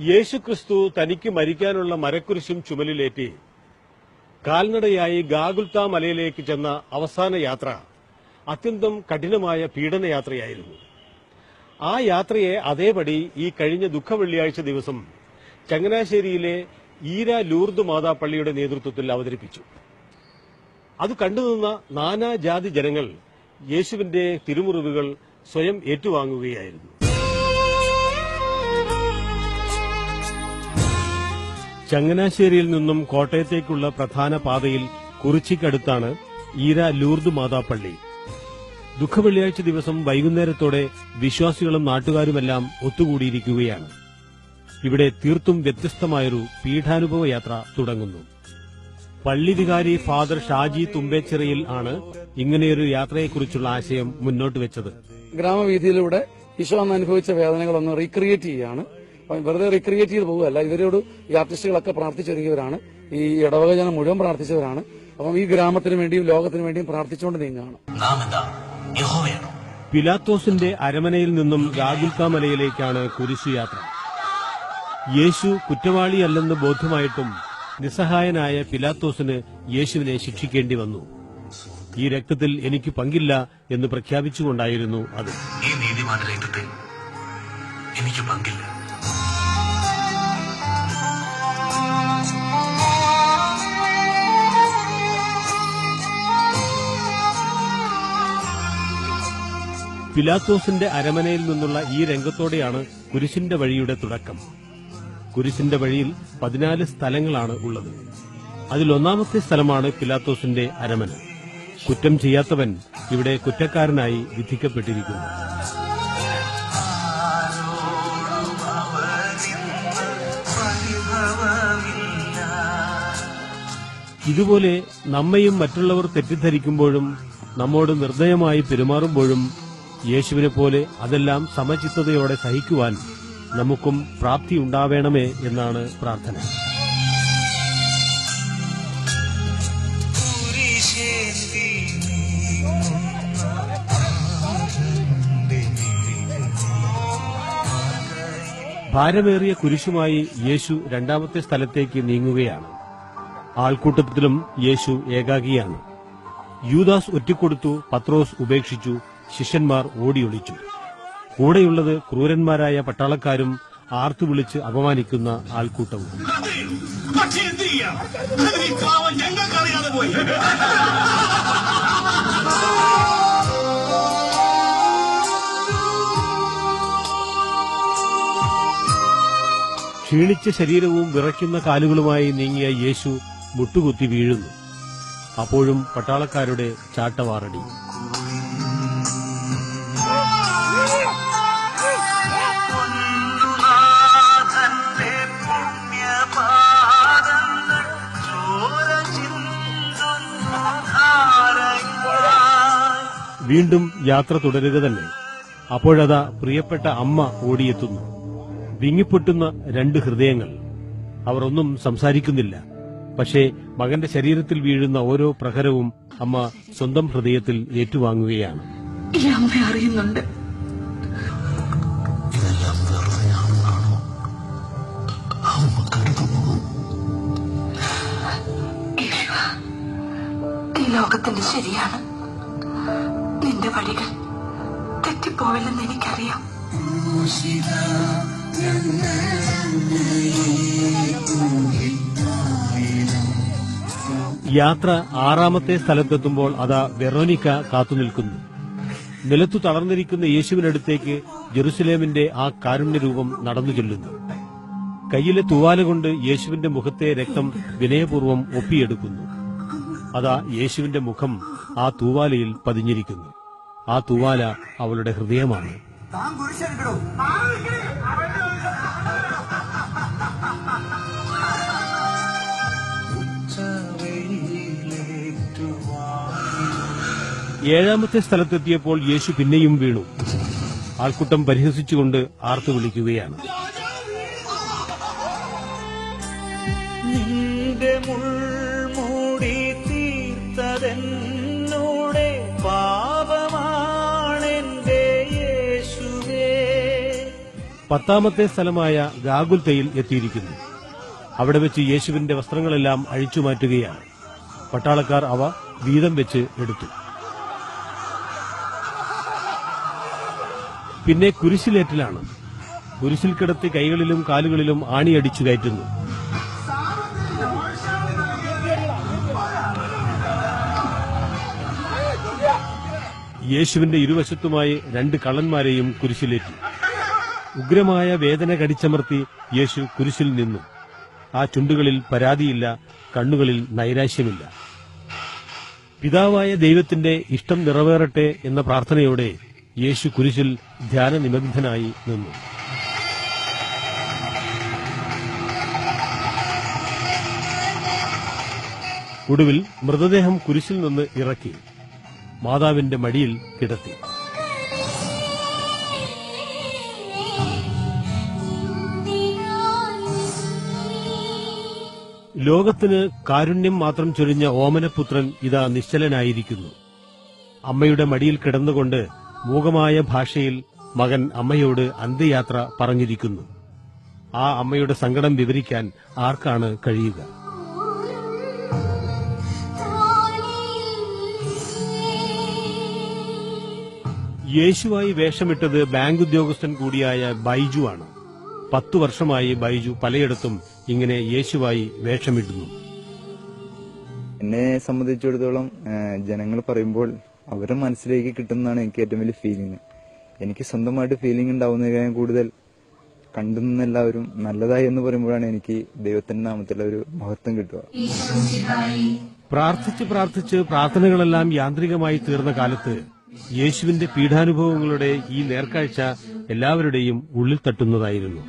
യേശുക്രിസ്തു തനിക്ക് മരിക്കാനുള്ള മരക്കുരിശും ചുമലിലേറ്റി കാൽനടയായി ഗാഗുൽത്ത മലയിലേക്ക് ചെന്ന അവസാന യാത്ര അത്യന്തം കഠിനമായ പീഡനയാത്രയായിരുന്നു. ആ യാത്രയെ അതേപടി ഈ കഴിഞ്ഞ ദുഃഖവെള്ളിയാഴ്ച ദിവസം ചങ്ങനാശ്ശേരിയിലെ ഈര ലൂർദ് മാതാപള്ളിയുടെ നേതൃത്വത്തിൽ അവതരിപ്പിച്ചു. അത് കണ്ടുനിന്ന നാനാജാതി ജനങ്ങൾ യേശുവിന്റെ തിരുമുറിവുകൾ സ്വയം ഏറ്റുവാങ്ങുകയായിരുന്നു. ചങ്ങനാശ്ശേരിയിൽ നിന്നും കോട്ടയത്തേക്കുള്ള പ്രധാന പാതയിൽ കുറിച്ചിക്കടുത്താണ് ഈര ലൂർദ് മാതാപള്ളി. ദുഃഖവെള്ളിയാഴ്ച ദിവസം വൈകുന്നേരത്തോടെ വിശ്വാസികളും നാട്ടുകാരുമെല്ലാം ഒത്തുകൂടിയിരിക്കുകയാണ്. ഇവിടെ തീർത്തും വ്യത്യസ്തമായൊരു പീഠാനുഭവ യാത്ര തുടങ്ങുന്നു. പള്ളി വികാരി ഫാദർ ഷാജി തുമ്പേച്ചിറയിൽ ആണ് ഇങ്ങനെയൊരു യാത്രയെക്കുറിച്ചുള്ള ആശയം മുന്നോട്ട് വെച്ചത്. ഗ്രാമവീഥിയിലൂടെ ഈശോ അന്ന് അനുഭവിച്ച വേദനകളൊന്ന് റീക്രിയേറ്റ് ചെയ്യുകയാണ്. വെറുതെ റീക്രിയേറ്റ് ചെയ്ത് പോകുകയല്ല, ഇവരോട് ഈ ആർട്ടിസ്റ്റുകളൊക്കെ പ്രാർത്ഥിച്ചൊരുങ്ങിയവരാണ്, ഈ ഇടവക ജനം മുഴുവൻ പ്രാർത്ഥിച്ചവരാണ്. അപ്പം ഈ ഗ്രാമത്തിന് വേണ്ടിയും ലോകത്തിന് വേണ്ടിയും പ്രാർത്ഥിച്ചുകൊണ്ട് നീങ്ങുകയാണ്. പിലാത്തോസിന്റെ അരമനയിൽ നിന്നും ഗാഗുൽത്ത മലയിലേക്കാണ് കുരിശുയാത്ര. യേശു കുറ്റവാളിയല്ലെന്ന് ബോധ്യമായിട്ടും നിസ്സഹായനായ പിലാത്തോസിന് യേശുവിനെ ശിക്ഷിക്കേണ്ടി വന്നു. ഈ രക്തത്തിൽ എനിക്ക് പങ്കില്ല എന്ന് പ്രഖ്യാപിച്ചുകൊണ്ടായിരുന്നു അത്. ഈ നീതിമാന്റെ രക്തത്തിൽ എനിക്ക് പങ്കില്ല. പിലാത്തോസിന്റെ അരമനയിൽ നിന്നുള്ള ഈ രംഗത്തോടെയാണ് കുരിശിന്റെ വഴിയുടെ തുടക്കം. കുരിശിന്റെ വഴിയിൽ 14 സ്ഥലങ്ങളാണ് ഉള്ളത്. അതിലൊന്നാമത്തെ സ്ഥലമാണ് പിലാത്തോസിന്റെ അരമന. കുറ്റം ചെയ്യാത്തവൻ ഇവിടെ കുറ്റക്കാരനായി വിധിക്കപ്പെട്ടിരിക്കുന്നു. ഇതുപോലെ നമ്മയും മറ്റുള്ളവർ തെറ്റിദ്ധരിക്കുമ്പോഴും നമ്മോട് നിർദ്ദയമായി പെരുമാറുമ്പോഴും യേശുവിനെ പോലെ അതെല്ലാം സമചിത്തതയോടെ സഹിക്കുവാൻ നമുക്കും പ്രാപ്തിയുണ്ടാവേണമേ എന്നാണ് പ്രാർത്ഥന. ഭാരമേറിയ കുരിശുമായി യേശു രണ്ടാമത്തെ സ്ഥലത്തേക്ക് നീങ്ങുകയാണ്. ആൾക്കൂട്ടത്തിലും യേശു ഏകാകിയാണ്. യൂദാസ് ഒറ്റിക്കൊടുത്തു, പത്രോസ് ഉപേക്ഷിച്ചു, ശിഷ്യന്മാർ ഓടിയൊളിച്ചു. കൂടെയുള്ളത് ക്രൂരന്മാരായ പട്ടാളക്കാരും ആർത്തുവിളിച്ച് അപമാനിക്കുന്ന ആൾക്കൂട്ടവും. ക്ഷീണിച്ച ശരീരവും വിറയ്ക്കുന്ന കാലുകളുമായി നീങ്ങിയ യേശു മുട്ടുകുത്തി വീഴുന്നു. അപ്പോഴും പട്ടാളക്കാരുടെ ചാട്ടവാറടി. വീണ്ടും യാത്ര തുടരുക തന്നെ. അപ്പോഴതാ പ്രിയപ്പെട്ട അമ്മ ഓടിയെത്തുന്നു. വിങ്ങിപ്പൊട്ടുന്ന 2 ഹൃദയങ്ങൾ. അവർ ഒന്നും സംസാരിക്കുന്നില്ല. പക്ഷേ മകന്റെ ശരീരത്തിൽ വീഴുന്ന ഓരോ പ്രഹരവും അമ്മ സ്വന്തം ഹൃദയത്തിൽ ഏറ്റുവാങ്ങുകയാണ്. ഈ അമ്മ അറിയുന്നുണ്ട്. ഇതെല്ലാം വെറുതെയാണെന്നാണോ അമ്മ കരുതുന്നത്? ഈ ലോകത്തിന്റെ ശരിയാണ്. നിന്റെ വഴികൾ തെറ്റിപ്പോവില്ലെന്ന് എനിക്കറിയാം. യാത്ര 6ാമത്തെ സ്ഥലത്തെത്തുമ്പോൾ അതാ വെറോനിക്ക കാത്തുനിൽക്കുന്നു. നിലത്തു തളർന്നിരിക്കുന്ന യേശുവിനടുത്തേക്ക് ജെറുസലേമിന്റെ ആ കാരുണ്യരൂപം നടന്നു ചെല്ലുന്നു. കയ്യിലെ തൂവാല കൊണ്ട് യേശുവിന്റെ മുഖത്തെ രക്തം വിനയപൂർവ്വം ഒപ്പിയെടുക്കുന്നു. അതാ യേശുവിന്റെ മുഖം ആ തൂവാലയിൽ പതിഞ്ഞിരിക്കുന്നു. ആ തൂവാല അവളുടെ ഹൃദയമാണ്. ഏഴാമത്തെ സ്ഥലത്തെത്തിയപ്പോൾ യേശു പിന്നെയും വീണു. ആൾക്കൂട്ടം പരിഹസിച്ചുകൊണ്ട് ആർത്തു വിളിക്കുകയാണ്. നിന്റെ മുൾമൂടി തീർത്തതെന്നോടെ പാപമാണെന്റെ യേശുവേ. 10ാമത്തെ സ്ഥലമായ ഗാഗുൽത്തയിൽ എത്തിയിരിക്കുന്നു. അവിടെ വെച്ച് യേശുവിന്റെ വസ്ത്രങ്ങളെല്ലാം അഴിച്ചുമാറ്റുകയാണ്. പട്ടാളക്കാർ അവ വീതം വെച്ച് എടുത്തു. പിന്നെ കുരിശിലേറ്റലാണ്. കുരിശിൽ കിടത്തി കൈകളിലും കാലുകളിലും ആണിയടിച്ചു കയറ്റുന്നു. യേശുവിന്റെ ഇരുവശത്തുമായി 2 കള്ളന്മാരെയും കുരിശിലേറ്റി. ഉഗ്രമായ വേദന കടിച്ചമർത്തി യേശു കുരിശിൽ നിന്നു. ആ ചുണ്ടുകളിൽ പരാതിയില്ല, കണ്ണുകളിൽ നൈരാശ്യമില്ല. പിതാവായ ദൈവത്തിന്റെ ഇഷ്ടം നിറവേറട്ടെ എന്ന പ്രാർത്ഥനയോടെ യേശു കുരിശിൽ ധ്യാനനിമഗ്നനായി നിന്നു. ഒടുവിൽ മൃതദേഹം കുരിശിൽ നിന്ന് ഇറക്കി മാതാവിന്റെ മടിയിൽ കിടത്തി. ലോകത്തിന് കാരുണ്യം മാത്രം ചൊരിഞ്ഞ ഓമനപുത്രൻ ഇതാ നിശ്ചലനായിരിക്കുന്നു. അമ്മയുടെ മടിയിൽ കിടന്നുകൊണ്ട് മൂകമായ ഭാഷയിൽ മകൻ അമ്മയോട് അന്ത്യയാത്ര പറഞ്ഞിരിക്കുന്നു. ആ അമ്മയുടെ സങ്കടം വിവരിക്കാൻ ആർക്കാണ് കഴിയുക? യേശുവായി വേഷമിട്ടത് ബാങ്ക് ഉദ്യോഗസ്ഥൻ കൂടിയായ ബൈജു ആണ്. 10 വർഷമായി ബൈജു പലയിടത്തും ഇങ്ങനെ യേശുവായി വേഷമിടുന്നു. എന്നെ സംബന്ധിച്ചിടത്തോളം ജനങ്ങൾ പറയുമ്പോൾ അവരുടെ മനസ്സിലേക്ക് കിട്ടുന്നതാണ് എനിക്ക് ഏറ്റവും വലിയ ഫീലിംഗ്. എനിക്ക് സ്വന്തമായിട്ട് ഫീലിംഗ് ഉണ്ടാവുന്നതിനേക്കാൾ കൂടുതൽ കണ്ടുനിന്നെല്ലാവരും നല്ലതായി എന്ന് പറയുമ്പോഴാണ് എനിക്ക് ദൈവത്തിന്റെ നാമത്തിലുള്ള ഒരു മഹത്വം കിട്ടുക. പ്രാർത്ഥിച്ച് പ്രാർത്ഥിച്ച് പ്രാർത്ഥനകളെല്ലാം യാന്ത്രികമായി തീർന്ന കാലത്ത് യേശുവിന്റെ പീഡാനുഭവങ്ങളുടെ ഈ നേർക്കാഴ്ച എല്ലാവരുടെയും ഉള്ളിൽ തട്ടുന്നതായിരുന്നു.